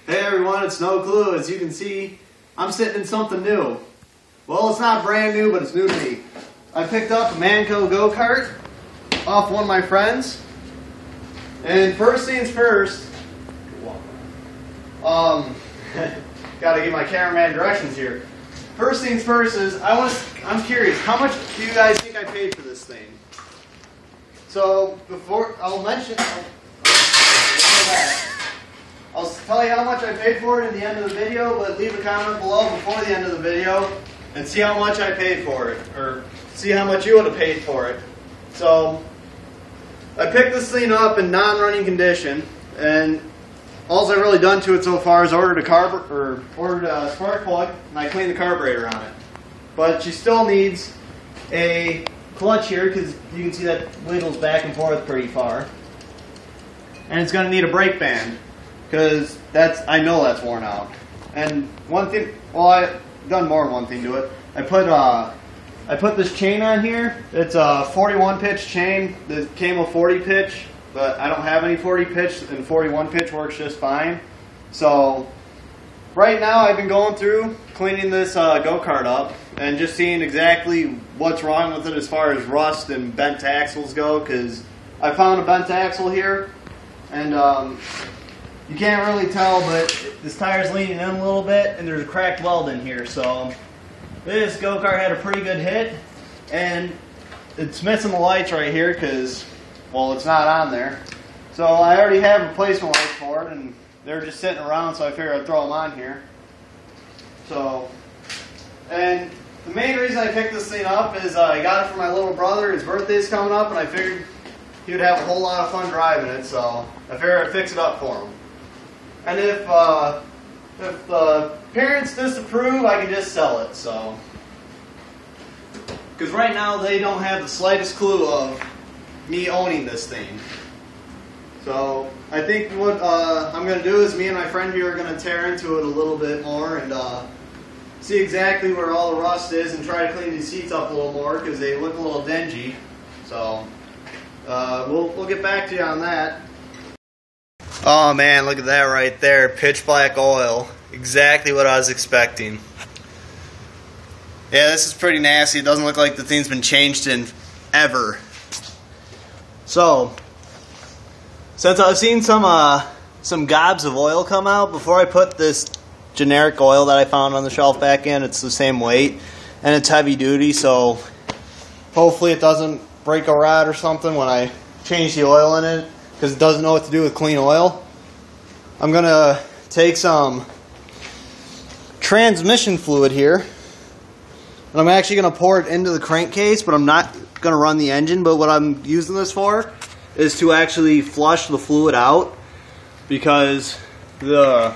Hey everyone, it's No Clue. As you can see, I'm sitting in something new. Well, it's not brand new, but it's new to me. I picked up a Manco go-kart off one of my friends. And first things first, gotta give my cameraman directions here. First things first is, I'm curious, how much do you guys think I paid for this thing? So, before, I'll tell you how much I paid for it in the end of the video, but leave a comment below before the end of the video and see how much I paid for it, or see how much you would have paid for it. So, I picked this thing up in non-running condition, and all I've really done to it so far is ordered a spark plug, and I cleaned the carburetor on it. But she still needs a clutch here, because you can see that wiggles back and forth pretty far. And it's going to need a brake band, because I know that's worn out. And one thing, well, I've done more than one thing to it. I put this chain on here. It's a 41 pitch chain that came with 40 pitch, but I don't have any 40 pitch, and 41 pitch works just fine. So right now I've been going through cleaning this go-kart up and just seeing exactly what's wrong with it as far as rust and bent axles go, because I found a bent axle here, and you can't really tell, but this tire's leaning in a little bit, and there's a cracked weld in here. So this go-kart had a pretty good hit, and it's missing the lights right here because, well, it's not on there. So I already have replacement lights for it, and they're just sitting around, so I figured I'd throw them on here. So, and the main reason I picked this thing up is I got it for my little brother. His birthday's coming up, and I figured he would have a whole lot of fun driving it, so I figured I'd fix it up for him. And if the parents disapprove, I can just sell it. So, because right now they don't have the slightest clue of me owning this thing. So I think what I'm going to do is me and my friend here are going to tear into it a little bit more and see exactly where all the rust is and try to clean these seats up a little more because they look a little dingy. So we'll get back to you on that. Oh man, look at that right there. Pitch black oil. Exactly what I was expecting. Yeah, this is pretty nasty. It doesn't look like the thing's been changed in ever. So, since I've seen some gobs of oil come out, before I put this generic oil that I found on the shelf back in, it's the same weight and it's heavy duty, so hopefully it doesn't break a rod or something when I change the oil in it, because it doesn't know what to do with clean oil. I'm going to take some transmission fluid here, and I'm actually going to pour it into the crankcase, but I'm not going to run the engine. But what I'm using this for is to actually flush the fluid out, because the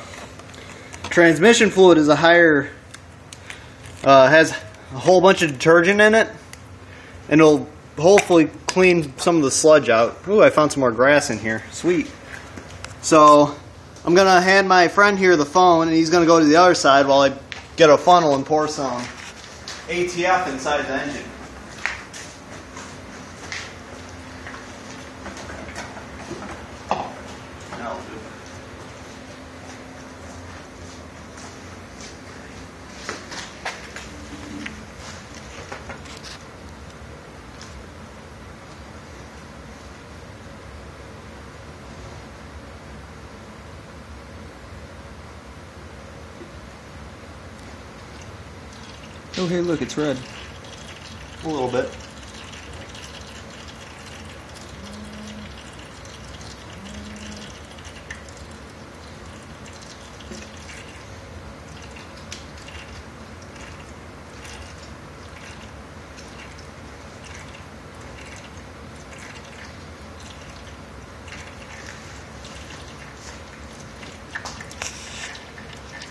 transmission fluid is has a whole bunch of detergent in it, and it'll hopefully clean some of the sludge out. Ooh, I found some more grass in here. Sweet. So I'm going to hand my friend here the phone, and he's going to go to the other side while I get a funnel and pour some ATF inside the engine. That'll do. Oh, hey, look, it's red. A little bit.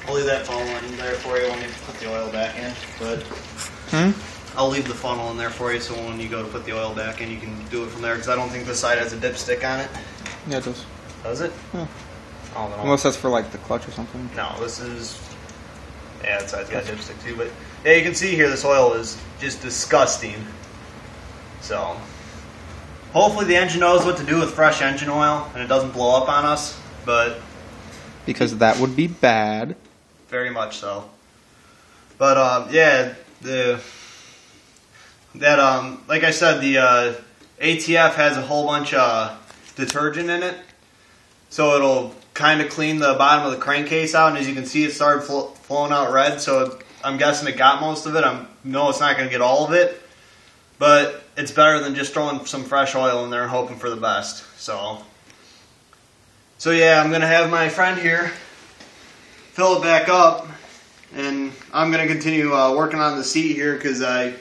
I'll leave that funnel in there for you when you put the oil back in. But I'll leave the funnel in there for you, so when you go to put the oil back in, you can do it from there. Because I don't think this side has a dipstick on it. Yeah, it does. Does it? Yeah. Oh, no. Unless that's for like the clutch or something. No, this is. Yeah, that side's got dipstick too. But yeah, you can see here this oil is just disgusting. So hopefully the engine knows what to do with fresh engine oil and it doesn't blow up on us. But Because that would be bad. Very much so. But yeah, like I said, the ATF has a whole bunch of detergent in it, so it'll kind of clean the bottom of the crankcase out. And as you can see, it started flowing out red. So I'm guessing it got most of it. No, it's not going to get all of it, but it's better than just throwing some fresh oil in there and hoping for the best. So yeah, I'm going to have my friend here fill it back up, and I'm going to continue working on the seat here because I'm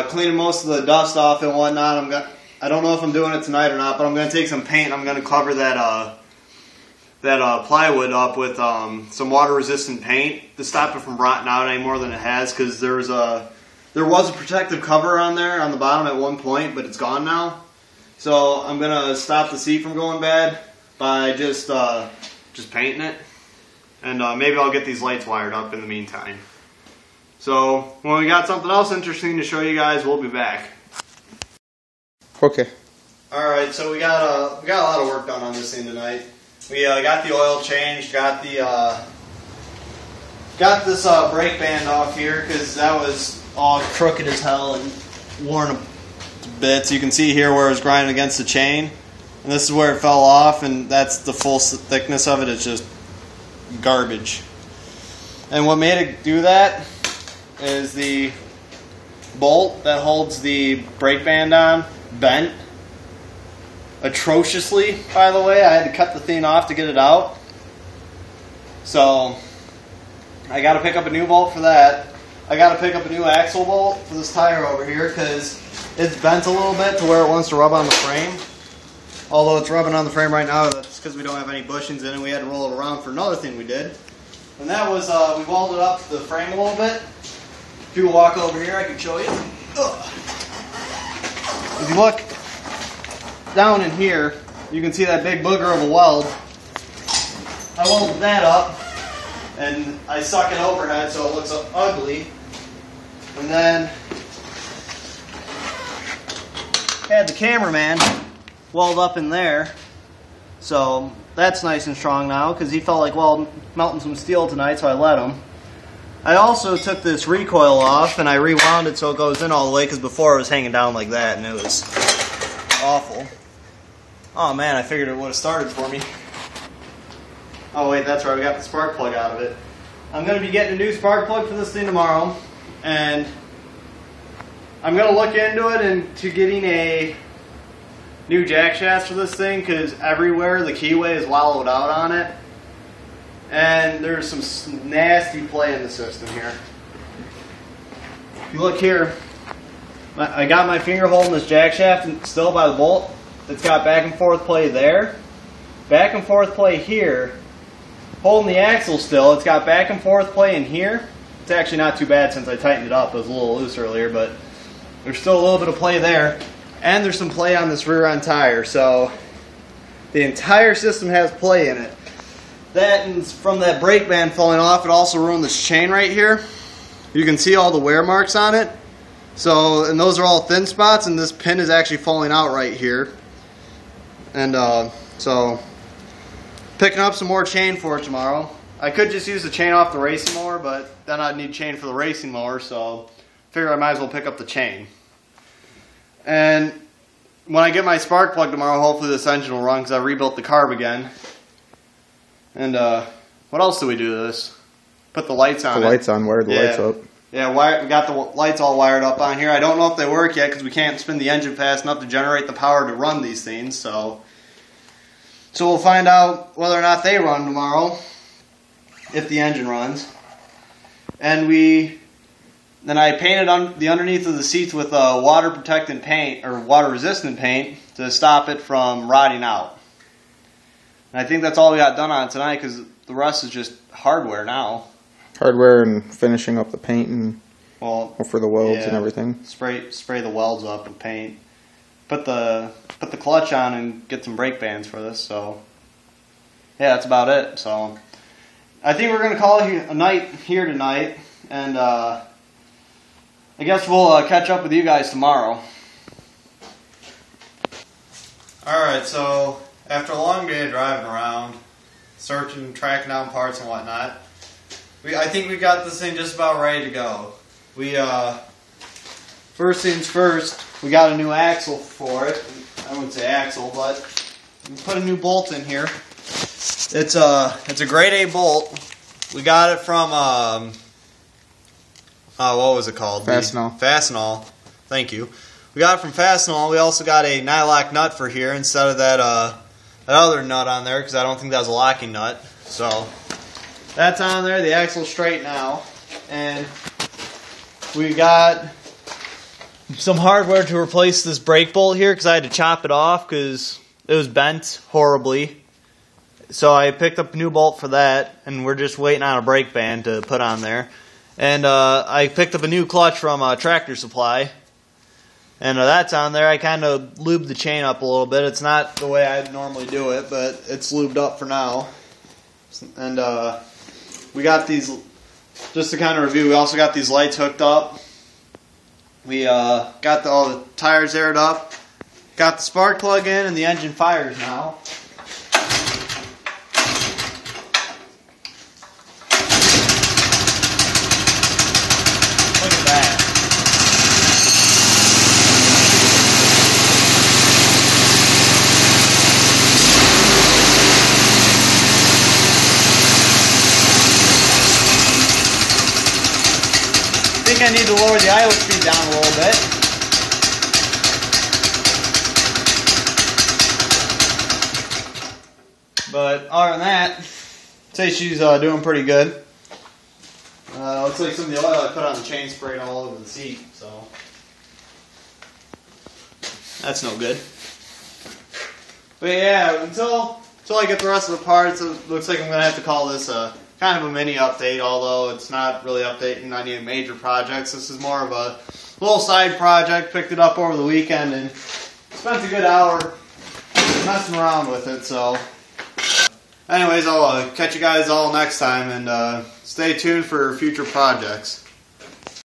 cleaning most of the dust off and whatnot. I don't know if I'm doing it tonight or not, but I'm going to take some paint. I'm going to cover that plywood up with some water-resistant paint to stop it from rotting out any more than it has, because there was a protective cover on there on the bottom at one point, but it's gone now. So I'm going to stop the seat from going bad by just painting it. And maybe I'll get these lights wired up in the meantime. So when we got something else interesting to show you guys, we'll be back. Okay. Alright, so we got a lot of work done on this thing tonight. We got the oil changed, got this brake band off here because that was all crooked as hell and worn to bits. You can see here where it was grinding against the chain, and this is where it fell off, and that's the full thickness of it. It's just garbage. And what made it do that is the bolt that holds the brake band on bent atrociously, by the way. I had to cut the thing off to get it out. So I got to pick up a new bolt for that. I got to pick up a new axle bolt for this tire over here because it's bent a little bit to where it wants to rub on the frame. Although it's rubbing on the frame right now, that's because we don't have any bushings in it. We had to roll it around for another thing we did. And that was, we welded up the frame a little bit. If you walk over here, I can show you. Ugh. If you look down in here, you can see that big booger of a weld. I welded that up, and I suck it overhead so it looks ugly. And then had the cameraman weld up in there, so that's nice and strong now because he felt like melting some steel tonight, so I let him. I also took this recoil off and I rewound it so it goes in all the way, because before it was hanging down like that and it was awful. Oh man, I figured it would have started for me. Oh wait, that's right, we got the spark plug out of it. I'm going to be getting a new spark plug for this thing tomorrow, and I'm going to look into it into getting a new jack shaft for this thing, because everywhere the keyway is wallowed out on it, and there's some nasty play in the system here. If you look here, I got my finger holding this jack shaft and still by the bolt. It's got back and forth play there, back and forth play here, holding the axle still. It's got back and forth play in here. It's actually not too bad since I tightened it up. It was a little loose earlier, but there's still a little bit of play there. And there's some play on this rear end tire, so the entire system has play in it. That, and from that brake band falling off, it also ruined this chain right here. You can see all the wear marks on it. So, and those are all thin spots, and this pin is actually falling out right here. And so, picking up some more chain for it tomorrow. I could just use the chain off the racing mower, but then I'd need chain for the racing mower, so figure I might as well pick up the chain. And when I get my spark plug tomorrow, hopefully this engine will run because I rebuilt the carb again. And what else do we do to this? Put the lights on. The lights on, wire the lights up. Yeah, we got the lights all wired up on here. I don't know if they work yet because we can't spin the engine fast enough to generate the power to run these things. So we'll find out whether or not they run tomorrow, if the engine runs. And then I painted the underneath of the seats with water protectant paint, or water resistant paint, to stop it from rotting out. And I think that's all we got done on it tonight, because the rest is just hardware now. Hardware and finishing up the paint and for the welds and everything. Spray the welds up and paint. Put the clutch on and get some brake bands for this. So yeah, that's about it. So I think we're gonna call it a night here tonight, and I guess we'll catch up with you guys tomorrow. Alright, so after a long day of driving around, searching, tracking down parts and whatnot. I think we got this thing just about ready to go. We first things first, we got a new axle for it. I wouldn't say axle, but we put a new bolt in here. It's a grade A bolt. We got it from what was it called? Fastenal. Fastenal. Thank you. We got it from Fastenal. We also got a nylock nut for here instead of that other nut on there because I don't think that was a locking nut. So that's on there. The axle's straight now, and we got some hardware to replace this brake bolt here because I had to chop it off because it was bent horribly. So I picked up a new bolt for that, and we're just waiting on a brake band to put on there. And I picked up a new clutch from Tractor Supply, and that's on there. I kind of lubed the chain up a little bit. It's not the way I normally do it, but it's lubed up for now. And we got these, just to kind of review, we also got these lights hooked up. We got all the tires aired up, got the spark plug in, and the engine fires now. Look at that. I think I need to lower the idle speed down a little bit. But other than that, I'd say she's doing pretty good. Looks like some of the oil I put on the chain sprayed all over the seat, so that's no good. But yeah, until I get the rest of the parts, it looks like I'm going to have to call this kind of a mini update, although it's not really updating any major projects. This is more of a little side project. Picked it up over the weekend and spent a good hour messing around with it. So anyways, I'll catch you guys all next time, and stay tuned for future projects.